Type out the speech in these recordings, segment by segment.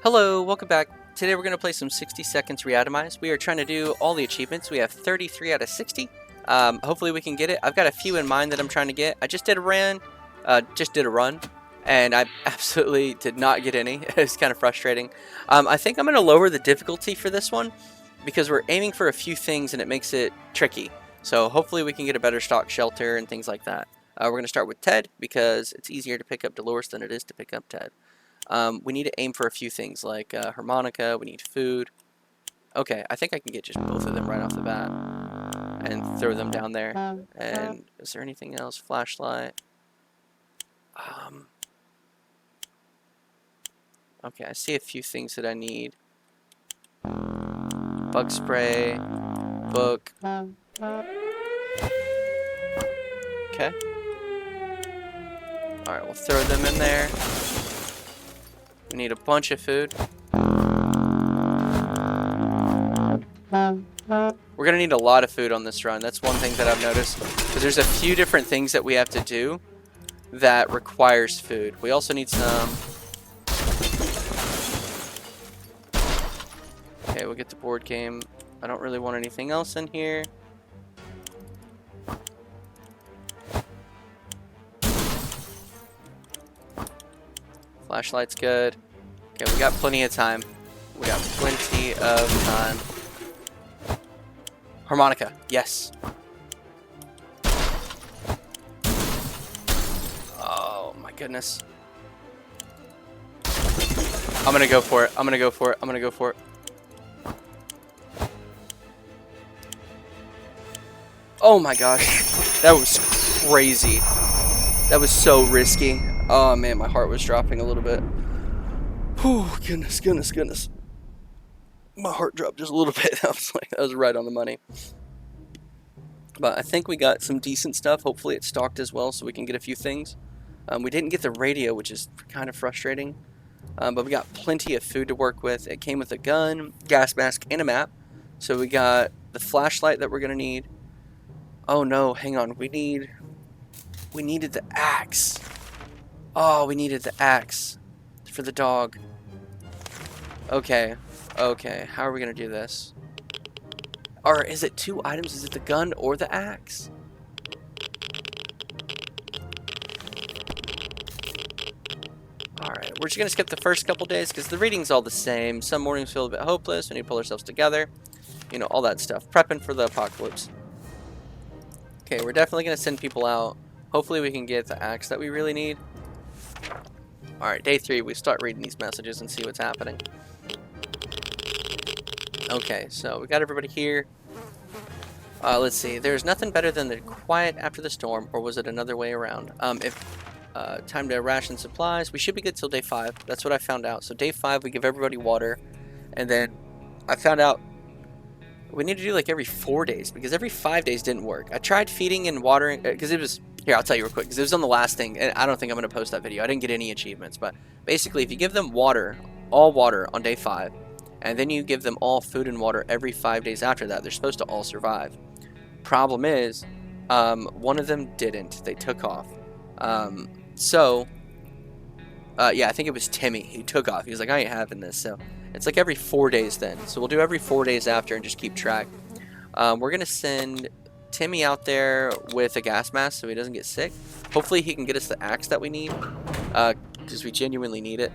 Hello, welcome back. Today we're going to play some 60 seconds Reatomized. We are trying to do all the achievements. We have 33 out of 60. Hopefully we can get it. I've got a few in mind that I'm trying to get. I just did a run, and I absolutely did not get any. It's kind of frustrating. I think I'm going to lower the difficulty for this one because we're aiming for a few things and it makes it tricky. So hopefully we can get a better stock shelter and things like that. We're going to start with Ted because it's easier to pick up Dolores than it is to pick up Ted. We need to aim for a few things like harmonica, we need food. Okay, I think I can get just both of them right off the bat and throw them down there. And is there anything else? Flashlight. Okay, I see a few things that I need. Bug spray, book. Okay. Alright, we'll throw them in there. We need a bunch of food. We're going to need a lot of food on this run. That's one thing that I've noticed. Because there's a few different things that we have to do that requires food. We also need some... Okay, we'll get the board game. I don't really want anything else in here. Flashlight's good. Okay, we got plenty of time. We got plenty of time. Harmonica, yes. Oh my goodness. I'm gonna go for it. I'm gonna go for it. I'm gonna go for it. Oh my gosh. That was crazy. That was so risky. Oh man, my heart was dropping a little bit. Oh goodness, goodness, goodness. My heart dropped just a little bit. That was right on the money. But I think we got some decent stuff. Hopefully it's stocked as well so we can get a few things. We didn't get the radio, which is kind of frustrating. But we got plenty of food to work with. It came with a gun, gas mask, and a map. So we got the flashlight that we're going to need. Oh no, hang on. We needed the axe. Oh, we needed the axe for the dog. Okay. Okay, how are we going to do this? Or is it two items? Is it the gun or the axe? Alright, we're just going to skip the first couple days because the reading's all the same. Some mornings feel a bit hopeless. We need to pull ourselves together. You know, all that stuff. Prepping for the apocalypse. Okay, we're definitely going to send people out. Hopefully we can get the axe that we really need. Alright, day 3, we start reading these messages and see what's happening. Okay, so we got everybody here. Let's see. There's nothing better than the quiet after the storm, or was it another way around? Time to ration supplies. We should be good till day 5. That's what I found out. So day 5, we give everybody water, and then I found out we need to do like every 4 days because every 5 days didn't work. I tried feeding and watering because it was here. I'll tell you real quick because it was on the last thing, and I don't think I'm gonna post that video. I didn't get any achievements, but basically, if you give them water, all water on day 5. And then you give them all food and water every 5 days after that. They're supposed to all survive. Problem is, one of them didn't. They took off. Yeah, I think it was Timmy who took off. He was like, I ain't having this. So it's like every 4 days then. So we'll do every 4 days after and just keep track. We're going to send Timmy out there with a gas mask so he doesn't get sick. Hopefully he can get us the axe that we need. Because we genuinely need it.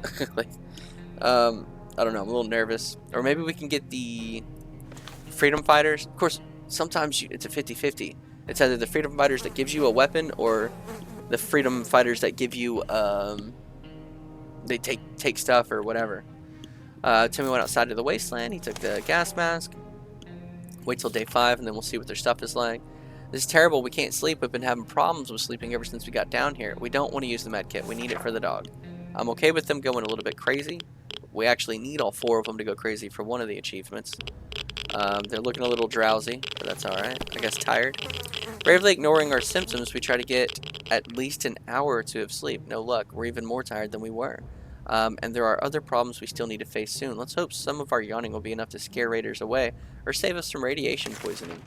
I don't know, I'm a little nervous. Or maybe we can get the freedom fighters. Of course, sometimes it's a 50-50. It's either the freedom fighters that gives you a weapon or the freedom fighters that give you, they take stuff or whatever. Timmy went outside to the wasteland. He took the gas mask. Wait till day 5 and then we'll see what their stuff is like. This is terrible. We can't sleep. We've been having problems with sleeping ever since we got down here. We don't want to use the med kit. We need it for the dog. I'm okay with them going a little bit crazy. We actually need all 4 of them to go crazy for one of the achievements. They're looking a little drowsy, but that's alright. I guess tired. Bravely ignoring our symptoms, we try to get at least an hour or 2 of sleep. No luck. We're even more tired than we were. And there are other problems we still need to face soon. Let's hope some of our yawning will be enough to scare raiders away or save us from radiation poisoning.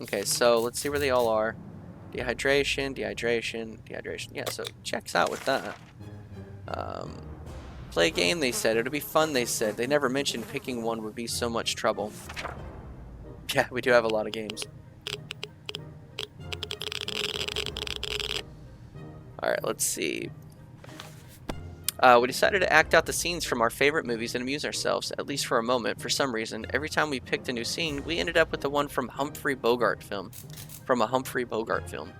Okay, so let's see where they all are. Dehydration, dehydration, dehydration. Yeah, so it checks out with that. Play a game, they said. It'll be fun, they said. They never mentioned picking one would be so much trouble. Yeah, we do have a lot of games. Alright, let's see. We decided to act out the scenes from our favorite movies and amuse ourselves, at least for a moment. For some reason, every time we picked a new scene, we ended up with the one from Humphrey Bogart film. From a Humphrey Bogart film.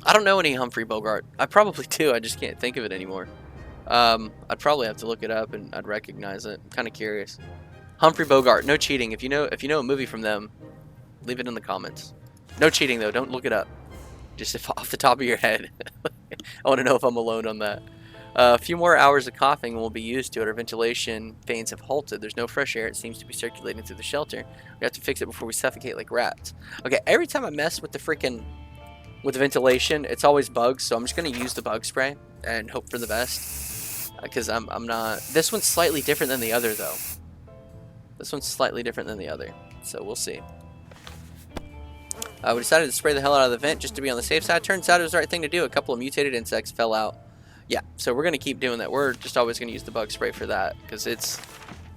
I don't know any Humphrey Bogart. I probably do, I just can't think of it anymore. I'd probably have to look it up and I'd recognize it. I'm kind of curious. Humphrey Bogart, no cheating. If you know a movie from them, leave it in the comments. No cheating though, don't look it up. Just if off the top of your head. I want to know if I'm alone on that. A few more hours of coughing and we'll be used to it. Our ventilation fans have halted. There's no fresh air. It seems to be circulating through the shelter. We have to fix it before we suffocate like rats. Okay, every time I mess with the ventilation, it's always bugs. So I'm just going to use the bug spray and hope for the best. Because I'm not... This one's slightly different than the other, though. This one's slightly different than the other. So we'll see. We decided to spray the hell out of the vent just to be on the safe side. Turns out it was the right thing to do. A couple of mutated insects fell out. Yeah, so we're going to keep doing that. We're just always going to use the bug spray for that. Because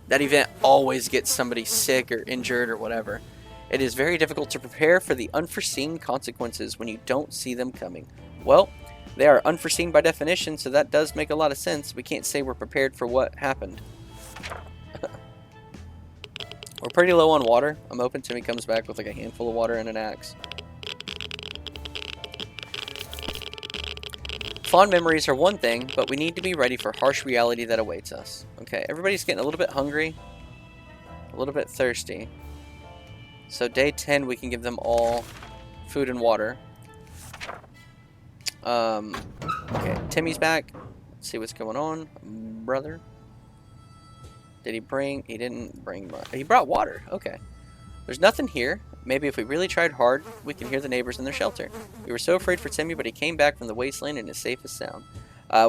that event always gets somebody sick or injured or whatever. It is very difficult to prepare for the unforeseen consequences when you don't see them coming. Well, they are unforeseen by definition, so that does make a lot of sense. We can't say we're prepared for what happened. We're pretty low on water. I'm hoping Timmy comes back with like a handful of water and an axe. Fond memories are one thing, but we need to be ready for harsh reality that awaits us. Okay, everybody's getting a little bit hungry, a little bit thirsty. So day 10, we can give them all food and water. Okay, Timmy's back. Let's see what's going on, brother. Did he bring... He didn't bring much. He brought water. Okay. There's nothing here. Maybe if we really tried hard, we can hear the neighbors in their shelter. We were so afraid for Timmy, but he came back from the wasteland and is safe as sound.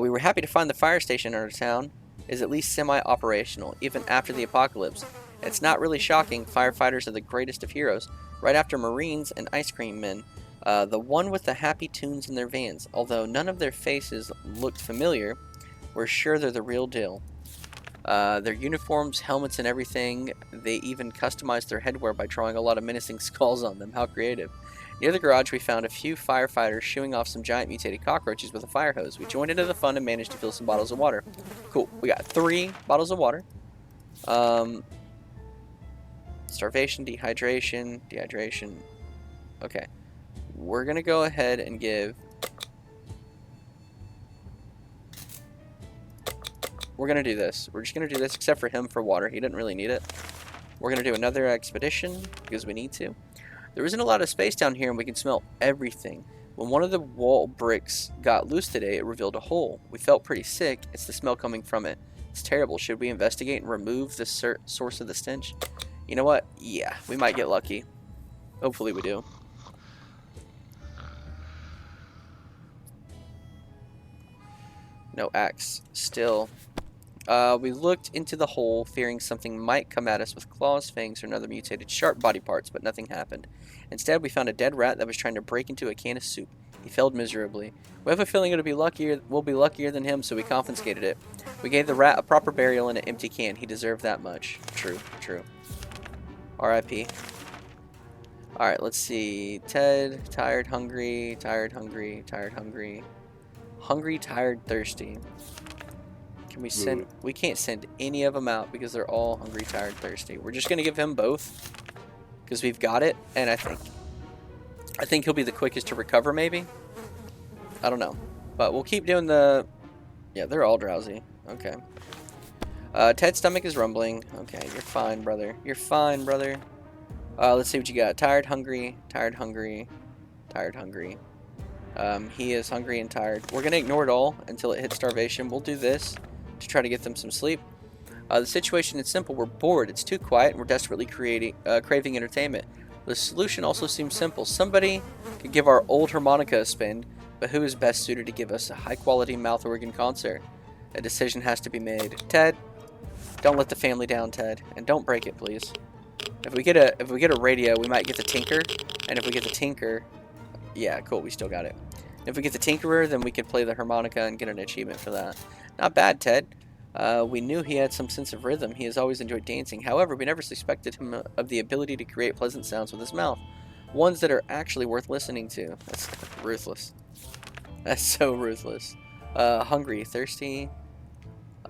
We were happy to find the fire station in our town is at least semi-operational, even after the apocalypse. It's not really shocking. Firefighters are the greatest of heroes, right after Marines and ice cream men. The one with the happy tunes in their vans. Although none of their faces looked familiar, we're sure they're the real deal. Their uniforms, helmets, and everything. They even customized their headwear by drawing a lot of menacing skulls on them. How creative. Near the garage, we found a few firefighters shooing off some giant mutated cockroaches with a fire hose. We joined into the fun and managed to fill some bottles of water. Cool. We got 3 bottles of water. Starvation, dehydration. Okay. We're going to go ahead and give... We're going to do this. We're just going to do this, except for him for water. He didn't really need it. We're going to do another expedition, because we need to. There isn't a lot of space down here, and we can smell everything. When one of the wall bricks got loose today, it revealed a hole. We felt pretty sick. It's the smell coming from it. It's terrible. Should we investigate and remove the source of the stench? You know what? Yeah, we might get lucky. Hopefully we do. No axe. Still. We looked into the hole, fearing something might come at us with claws, fangs, or another mutated sharp body parts, but nothing happened. Instead, we found a dead rat that was trying to break into a can of soup. He failed miserably. We have a feeling we'll be luckier than him, so we confiscated it. We gave the rat a proper burial in an empty can. He deserved that much. True. R.I.P. Alright, let's see. Ted, tired, hungry, tired, hungry, tired, hungry. Hungry, tired, thirsty. Can we send... We can't send any of them out because they're all hungry, tired, thirsty. We're just going to give him both because we've got it, and I think he'll be the quickest to recover, maybe? I don't know. But we'll keep doing the... Yeah, they're all drowsy. Okay. Ted's stomach is rumbling. Okay, you're fine, brother. You're fine, brother. Let's see what you got. Tired, hungry, tired, hungry, tired, hungry. He is hungry and tired. We're going to ignore it all until it hits starvation. We'll do this to try to get them some sleep. The situation is simple. We're bored. It's too quiet, and we're desperately craving entertainment. The solution also seems simple. Somebody could give our old harmonica a spin, but who is best suited to give us a high-quality mouth organ concert? A decision has to be made. Ted, don't let the family down, Ted, and don't break it, please. If we get a radio, we might get the tinker, and if we get the tinker, yeah, cool, we still got it. If we get the Tinkerer, then we could play the harmonica and get an achievement for that. Not bad, Ted. We knew he had some sense of rhythm. He has always enjoyed dancing. However, we never suspected him of the ability to create pleasant sounds with his mouth. Ones that are actually worth listening to. That's ruthless. That's so ruthless. Hungry, thirsty.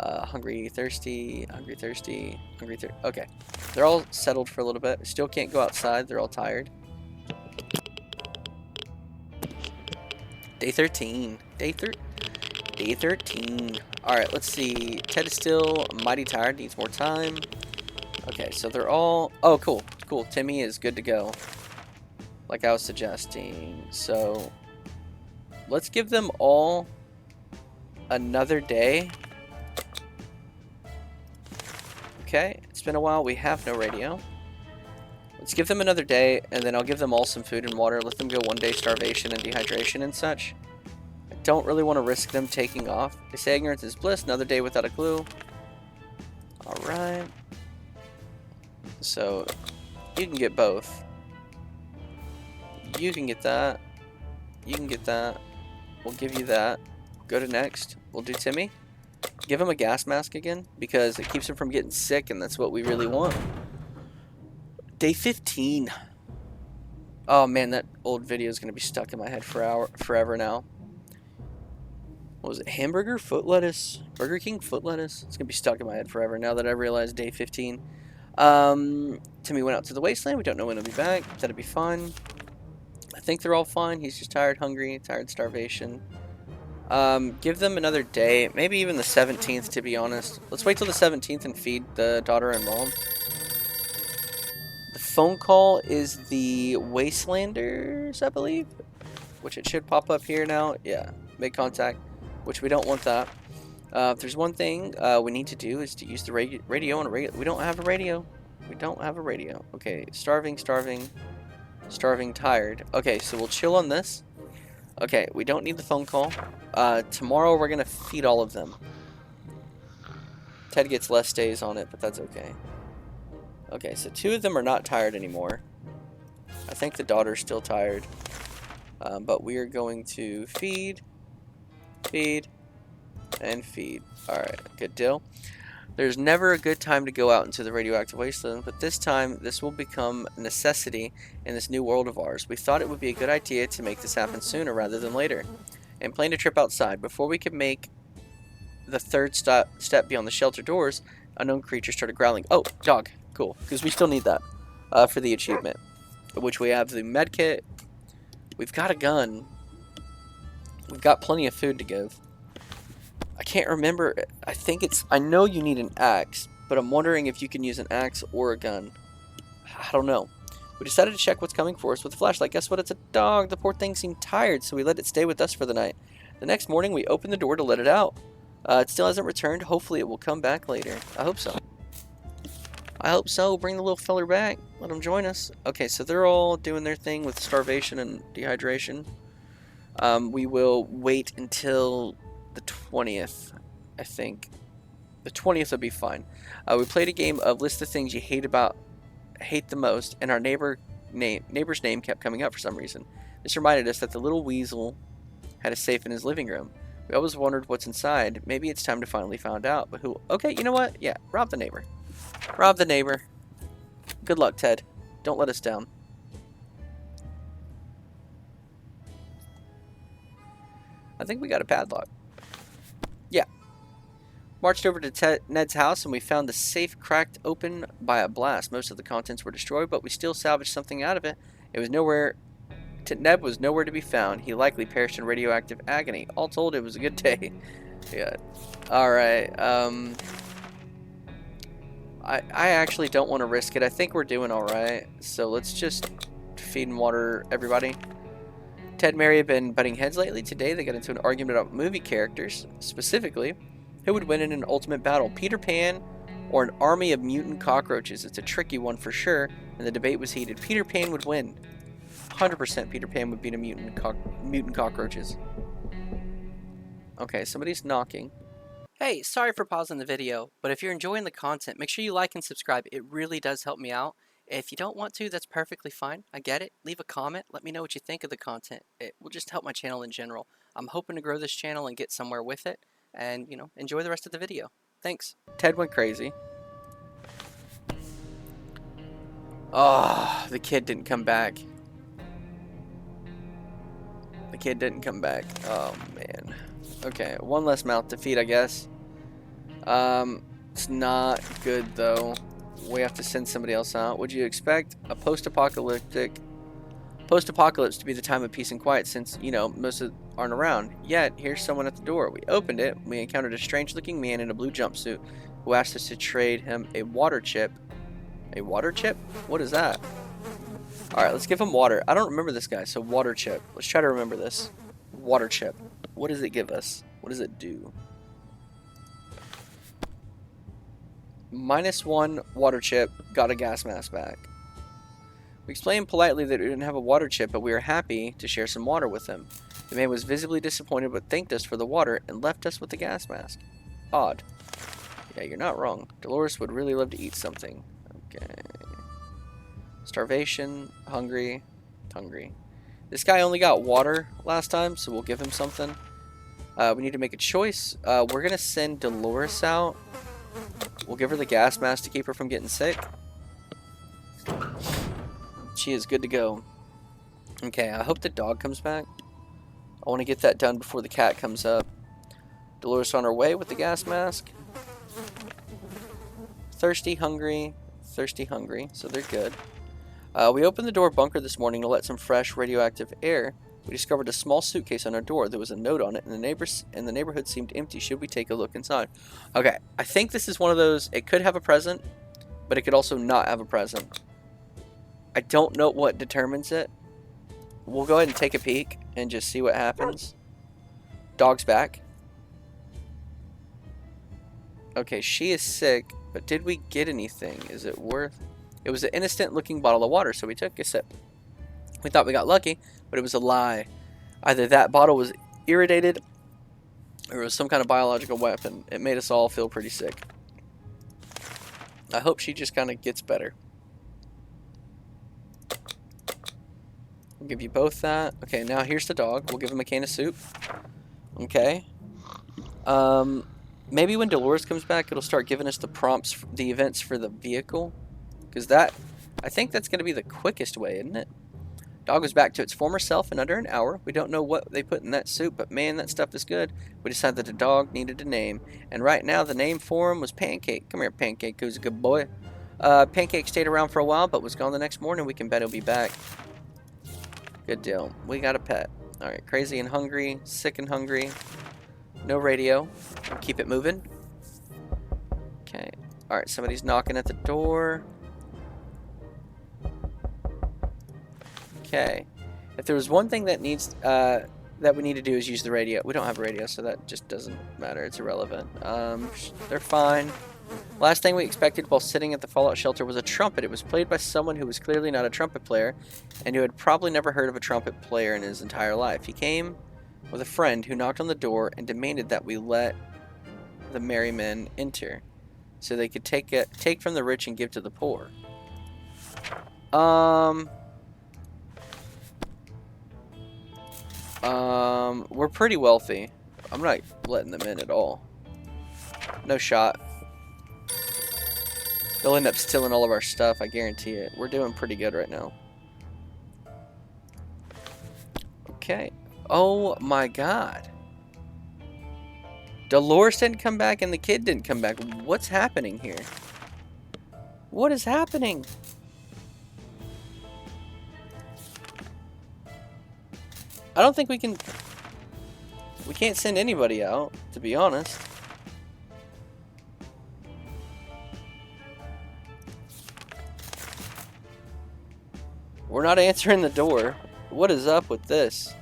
Hungry, thirsty, hungry, thirsty, hungry, thirsty. Okay. They're all settled for a little bit. Still can't go outside. They're all tired. Day 13. Day 13. Alright, let's see. Ted is still mighty tired. Needs more time. Okay, so they're all... Oh, cool. Cool. Timmy is good to go. Like I was suggesting. So, let's give them all another day. Okay, it's been a while. We have no radio. Let's give them another day, and then I'll give them all some food and water. Let them go 1 day starvation and dehydration and such. I don't really want to risk them taking off. They say ignorance is bliss. Another day without a clue. Alright. So, you can get both. You can get that. You can get that. We'll give you that. Go to next. We'll do Timmy. Give him a gas mask again, because it keeps him from getting sick, and that's what we really want. Day 15. Oh man, that old video is going to be stuck in my head forever now. What was it? Hamburger? Foot lettuce? Burger King? Foot lettuce? It's going to be stuck in my head forever now that I realized day 15. Timmy went out to the wasteland. We don't know when he'll be back. That'll be fun. I think they're all fine. He's just tired, hungry, tired, starvation. Give them another day, maybe even the 17th, to be honest. Let's wait till the 17th and feed the daughter and mom. The phone call is the Wastelanders, I believe, which it should pop up here now. Yeah, make contact, which we don't want that. If there's one thing we need to do is to use the radio on a radio. We don't have a radio. We don't have a radio. Okay, starving, starving, starving, tired. Okay, so we'll chill on this. Okay, we don't need the phone call. Tomorrow we're going to feed all of them. Ted gets less days on it, but that's okay. Okay, so 2 of them are not tired anymore. I think the daughter's still tired. But we are going to feed, and feed. Alright, good deal. There's never a good time to go out into the radioactive wasteland, but this time, this will become a necessity in this new world of ours. We thought it would be a good idea to make this happen sooner rather than later, and planned a trip outside. Before we could make the third step beyond the shelter doors, unknown creature started growling. Oh, dog. Cool, because we still need that for the achievement, which we have the med kit. We've got a gun. We've got plenty of food to give. I can't remember. I know you need an axe, but I'm wondering if you can use an axe or a gun. I don't know. We decided to check what's coming for us with a flashlight. Guess what? It's a dog. The poor thing seemed tired, so we let it stay with us for the night. The next morning, we opened the door to let it out. It still hasn't returned. Hopefully, it will come back later. I hope so. I hope so. Bring the little feller back. Let him join us. Okay, so they're all doing their thing with starvation and dehydration. We will wait until the 20th, I think. The 20th will be fine. We played a game of list the things you hate the most, and our neighbor's name kept coming up for some reason. This reminded us that the little weasel had a safe in his living room. We always wondered what's inside. Maybe it's time to finally find out. But who? Okay, you know what? Yeah, rob the neighbor. Rob the neighbor. Good luck, Ted. Don't let us down. I think we got a padlock. Yeah. Marched over to Ned's house, and we found the safe cracked open by a blast. Most of the contents were destroyed, but we still salvaged something out of it. Ned was nowhere to be found. He likely perished in radioactive agony. All told, it was a good day. Yeah. Alright, I actually don't want to risk it. I think we're doing alright. So let's just feed and water everybody. Ted and Mary have been butting heads lately. Today they got into an argument about movie characters. Specifically, who would win in an ultimate battle, Peter Pan or an army of mutant cockroaches? It's a tricky one for sure, and the debate was heated. Peter Pan would win. 100% Peter Pan would beat a mutant cockroaches. Okay, somebody's knocking. Hey, sorry for pausing the video, but if you're enjoying the content, make sure you like and subscribe. It really does help me out. If you don't want to, that's perfectly fine. I get it. Leave a comment. Let me know what you think of the content. It will just help my channel in general. I'm hoping to grow this channel and get somewhere with it. And, you know, enjoy the rest of the video. Thanks. Ted went crazy. Oh, the kid didn't come back. The kid didn't come back. Oh, man. Okay, one less mouth to feed, I guess. It's not good, though. We have to send somebody else out. Would you expect a post-apocalypse to be the time of peace and quiet since, you know, most aren't around? Yet, here's someone at the door. We opened it. We encountered a strange-looking man in a blue jumpsuit who asked us to trade him a water chip. A water chip? What is that? Alright, let's give him water. I don't remember this guy, so water chip. Let's try to remember this. Water chip. What does it give us? What does it do? -1 water chip, got a gas mask back. We explained politely that we didn't have a water chip, but we were happy to share some water with him. The man was visibly disappointed but thanked us for the water and left us with the gas mask. Odd. Yeah, you're not wrong. Dolores would really love to eat something. Okay. Starvation, hungry, hungry. This guy only got water last time, so we'll give him something. We need to make a choice. We're going to send Dolores out. We'll give her the gas mask to keep her from getting sick. She is good to go. Okay, I hope the dog comes back. I want to get that done before the cat comes up. Dolores on her way with the gas mask. Thirsty, hungry, so they're good. We opened the door bunker this morning to let some fresh radioactive air. We discovered a small suitcase on our door. There was a note on it, and the neighborhood seemed empty. Should we take a look inside? Okay, I think this is one of those. It could have a present, but it could also not have a present. I don't know what determines it. We'll go ahead and take a peek and just see what happens. Dog's back. Okay, she is sick, but did we get anything? Is it worth... It was an innocent-looking bottle of water, so we took a sip. We thought we got lucky, but it was a lie. Either that bottle was irritated, or it was some kind of biological weapon. It made us all feel pretty sick. I hope she just kind of gets better. We'll give you both that. Okay, now here's the dog. We'll give him a can of soup. Okay. Maybe when Dolores comes back, it'll start giving us the prompts, the events for the vehicle. Because that, I think that's going to be the quickest way, isn't it? Dog was back to its former self in under an hour. We don't know what they put in that soup, but man, that stuff is good. We decided that the dog needed a name. And right now, the name for him was Pancake. Come here, Pancake, who's a good boy. Pancake stayed around for a while, but was gone the next morning. We can bet he'll be back. Good deal. We got a pet. Alright, crazy and hungry, sick and hungry. No radio. We'll keep it moving. Okay. Alright, somebody's knocking at the door. Okay. If there was one thing that needs that we need to do is use the radio. We don't have a radio, so that just doesn't matter. It's irrelevant. They're fine. Last thing we expected while sitting at the fallout shelter was a trumpet. It was played by someone who was clearly not a trumpet player and who had probably never heard of a trumpet player in his entire life. He came with a friend who knocked on the door and demanded that we let the merry men enter so they could take from the rich and give to the poor. We're pretty wealthy. I'm not letting them in at all. No shot. They'll end up stealing all of our stuff, I guarantee it. We're doing pretty good right now. Okay. Oh my god. Dolores didn't come back and the kid didn't come back. What's happening here? What is happening? I don't think we can... We can't send anybody out, to be honest. We're not answering the door. What is up with this?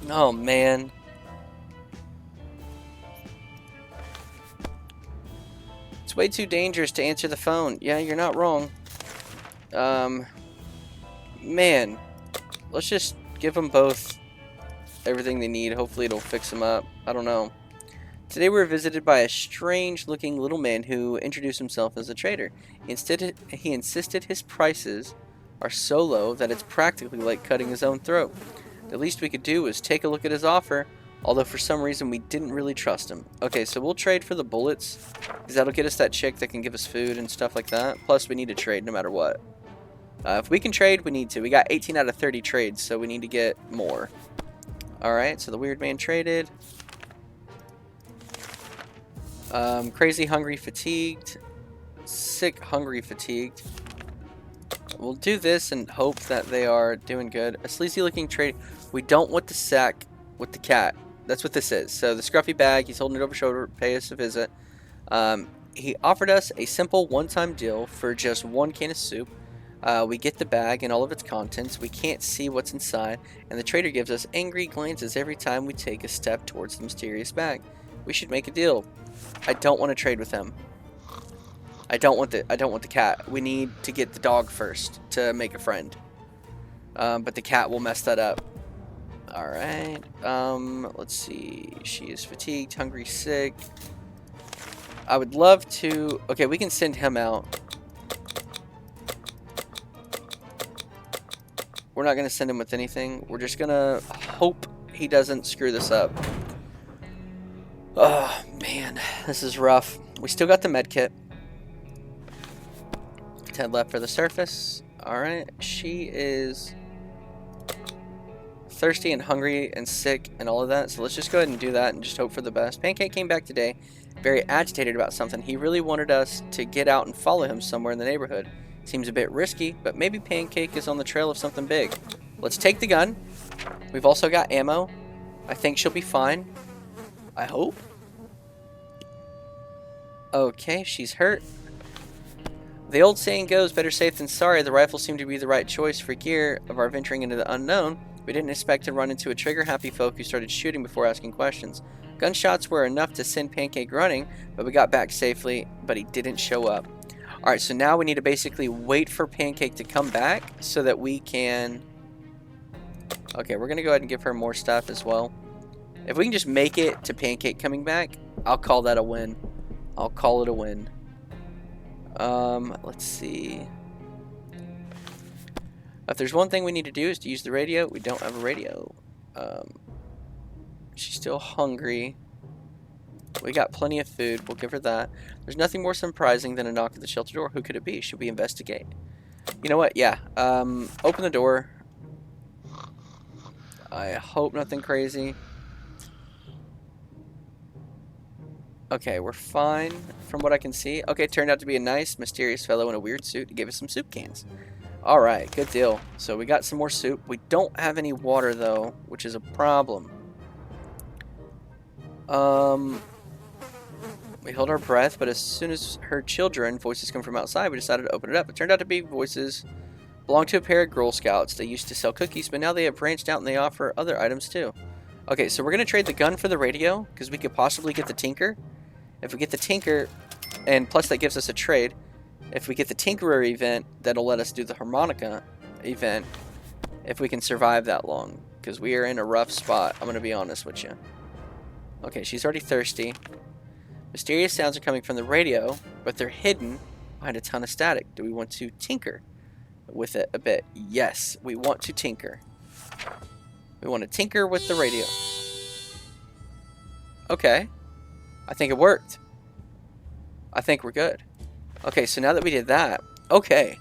Oh, man. It's way too dangerous to answer the phone. Yeah, you're not wrong. Man. Let's just give them both everything they need. Hopefully it'll fix them up. I don't know. Today we were visited by a strange-looking little man who introduced himself as a trader. He insisted his prices are so low that it's practically like cutting his own throat. The least we could do was take a look at his offer, although for some reason we didn't really trust him. Okay, so we'll trade for the bullets, because that'll get us that chick that can give us food and stuff like that. Plus, we need to trade no matter what. If we can trade, we need to. We got 18 out of 30 trades, so we need to get more. Alright, so the weird man traded. Crazy, hungry, fatigued. Sick, hungry, fatigued. We'll do this and hope that they are doing good. A sleazy looking trade. We don't want the sack with the cat. That's what this is. So the scruffy bag, he's holding it over shoulder, pay us a visit. He offered us a simple one-time deal for just 1 can of soup. We get the bag and all of its contents. We can't see what's inside, and the trader gives us angry glances every time we take a step towards the mysterious bag. We should make a deal. I don't want to trade with him. I don't want the cat. We need to get the dog first to make a friend. But the cat will mess that up. Alright. Let's see. She is fatigued, hungry, sick. I would love to... Okay, we can send him out. We're not going to send him with anything. We're just going to hope he doesn't screw this up. Oh, man. This is rough. We still got the med kit. 10 left for the surface. Alright. She is thirsty and hungry and sick and all of that. So let's just go ahead and do that and just hope for the best. Pancake came back today, very agitated about something. He really wanted us to get out and follow him somewhere in the neighborhood. Seems a bit risky, but maybe Pancake is on the trail of something big. Let's take the gun. We've also got ammo. I think she'll be fine. I hope. Okay, she's hurt. The old saying goes, better safe than sorry. The rifle seemed to be the right choice for gear of our venturing into the unknown. We didn't expect to run into a trigger-happy folk who started shooting before asking questions. Gunshots were enough to send Pancake running, but we got back safely, but he didn't show up. Alright, so now we need to basically wait for Pancake to come back so that we can... Okay, we're going to go ahead and give her more stuff as well. If we can just make it to Pancake coming back, I'll call that a win. I'll call it a win. Let's see. If there's one thing we need to do is to use the radio. We don't have a radio. She's still hungry. We got plenty of food. We'll give her that. There's nothing more surprising than a knock at the shelter door. Who could it be? Should we investigate? You know what? Yeah. Open the door. I hope nothing crazy. Okay, we're fine from what I can see. Okay, turned out to be a nice, mysterious fellow in a weird suit. He gave us some soup cans. Alright, good deal. So we got some more soup. We don't have any water, though, which is a problem. We held our breath, but as soon as heard children, voices come from outside, we decided to open it up. It turned out to be voices belonged to a pair of Girl Scouts. They used to sell cookies, but now they have branched out and they offer other items, too. Okay, so we're going to trade the gun for the radio, because we could possibly get the Tinker. If we get the Tinker, and plus that gives us a trade, if we get the Tinkerer event, that'll let us do the harmonica event, if we can survive that long, because we are in a rough spot, I'm going to be honest with you. Okay, she's already thirsty. Mysterious sounds are coming from the radio, but they're hidden behind a ton of static. Do we want to tinker with it a bit? Yes, we want to tinker. We want to tinker with the radio. Okay. I think it worked. I think we're good. Okay, so now that we did that, okay.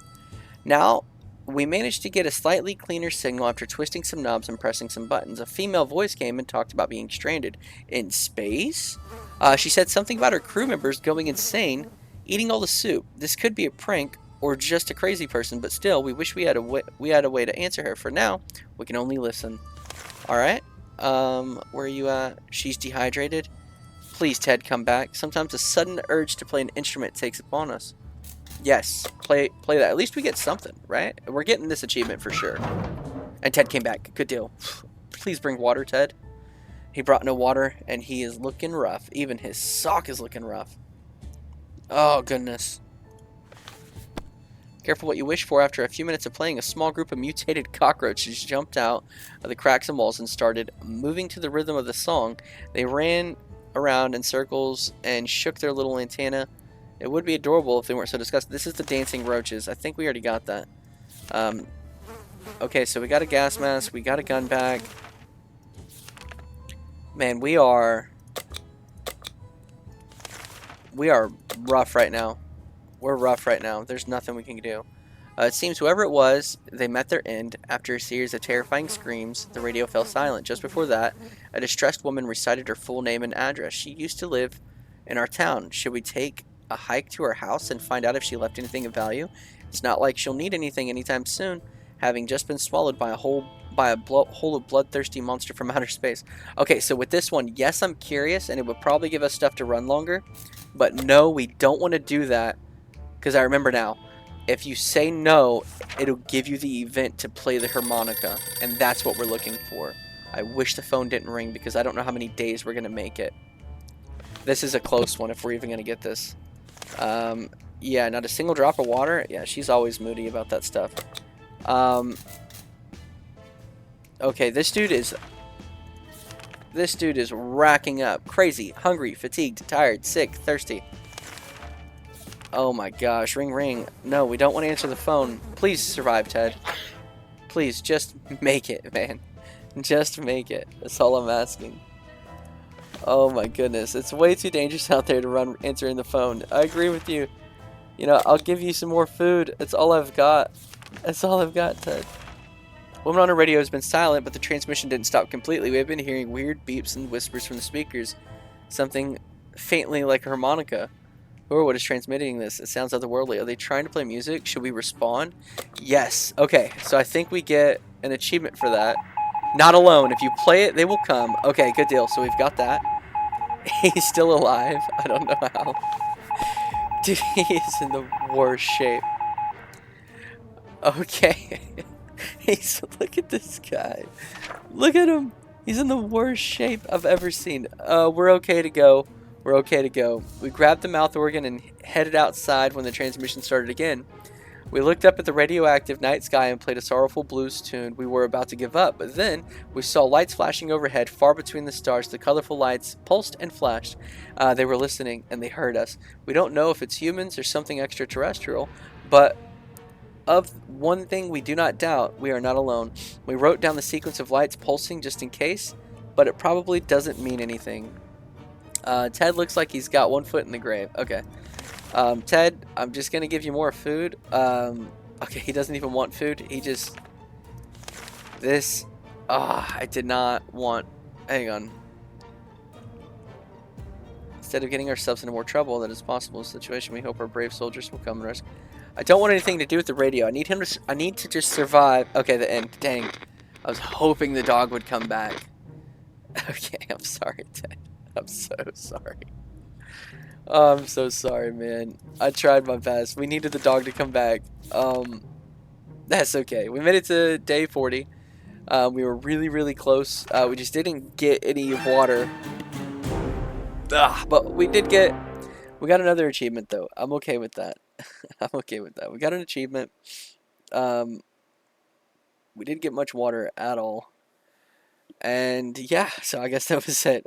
Now, we managed to get a slightly cleaner signal after twisting some knobs and pressing some buttons. A female voice came and talked about being stranded in space. She said something about her crew members going insane, eating all the soup. This could be a prank or just a crazy person, but still, we wish we had a way to answer her. For now, we can only listen. All right. Where are you at? She's dehydrated. Please, Ted, come back. Sometimes a sudden urge to play an instrument takes upon us. Yes, play that. At least we get something, right? We're getting this achievement for sure. And Ted came back. Good deal. Please bring water, Ted. He brought no water, and he is looking rough. Even his sock is looking rough. Oh, goodness. Careful what you wish for. After a few minutes of playing, a small group of mutated cockroaches jumped out of the cracks and walls and started moving to the rhythm of the song. They ran around in circles and shook their little antenna. It would be adorable if they weren't so disgusting. This is the dancing roaches. I think we already got that. Um, okay, so we got a gas mask. We got a gun bag. Man, we are rough right now. We're rough right now. There's nothing we can do. It seems whoever it was, they met their end. After a series of terrifying screams, the radio fell silent. Just before that, a distressed woman recited her full name and address. She used to live in our town. Should we take a hike to her house and find out if she left anything of value? It's not like she'll need anything anytime soon, having just been swallowed by a whole of bloodthirsty monster from outer space. Okay, so with this one, yes, I'm curious, and it would probably give us stuff to run longer, but no, we don't want to do that, because I remember now. If you say no, it'll give you the event to play the harmonica, and that's what we're looking for. I wish the phone didn't ring because I don't know how many days we're going to make it. This is a close one if we're even going to get this. Yeah, not a single drop of water. Yeah, she's always moody about that stuff. Okay, this dude is racking up. Crazy, hungry, fatigued, tired, sick, thirsty. Oh my gosh, ring ring. No, we don't want to answer the phone. Please survive, Ted. Please, just make it, man. Just make it. That's all I'm asking. Oh my goodness. It's way too dangerous out there to run answering the phone. I agree with you. You know, I'll give you some more food. That's all I've got. That's all I've got, Ted. Woman on her radio has been silent, but the transmission didn't stop completely. We have been hearing weird beeps and whispers from the speakers. Something faintly like a harmonica. Or what is transmitting this? It sounds otherworldly. Are they trying to play music? Should we respond? Yes. Okay, so I think we get an achievement for that. Not alone. If you play it, they will come. Okay, good deal. So we've got that. He's still alive. I don't know how. Dude, he is in the worst shape. Okay. Look at this guy. Look at him. He's in the worst shape I've ever seen. We're okay to go. We're okay to go. We grabbed the mouth organ and headed outside when the transmission started again. We looked up at the radioactive night sky and played a sorrowful blues tune. We were about to give up, but then we saw lights flashing overhead, far between the stars. The colorful lights pulsed and flashed. They were listening, and they heard us. We don't know if it's humans or something extraterrestrial, but of one thing we do not doubt, we are not alone. We wrote down the sequence of lights pulsing just in case, but it probably doesn't mean anything. Ted looks like he's got one foot in the grave. Okay. Ted, I'm just going to give you more food. Okay, he doesn't even want food. He just... This... I did not want... Hang on. Instead of getting ourselves into more trouble than is possible in this situation, we hope our brave soldiers will come and rescue. I don't want anything to do with the radio. I need to just survive. Okay, the end. Dang. I was hoping the dog would come back. Okay, I'm sorry, Ted. I'm so sorry. Oh, I'm so sorry, man. I tried my best. We needed the dog to come back. That's okay. We made it to day 40. We were really, really close. We just didn't get any water. But we got another achievement, though. I'm okay with that. I'm okay with that. We got an achievement. We didn't get much water at all. And yeah, so I guess that was it.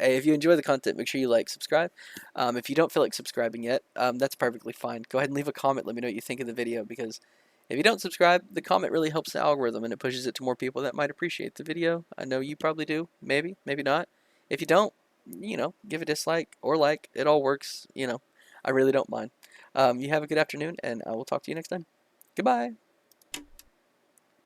Hey, if you enjoy the content, make sure you like, subscribe. If you don't feel like subscribing yet, that's perfectly fine. Go ahead and leave a comment. Let me know what you think of the video, because if you don't subscribe, the comment really helps the algorithm and it pushes it to more people that might appreciate the video. I know you probably do. Maybe, maybe not. If you don't, you know, give a dislike or like. It all works. You know, I really don't mind. You have a good afternoon, and I will talk to you next time. Goodbye.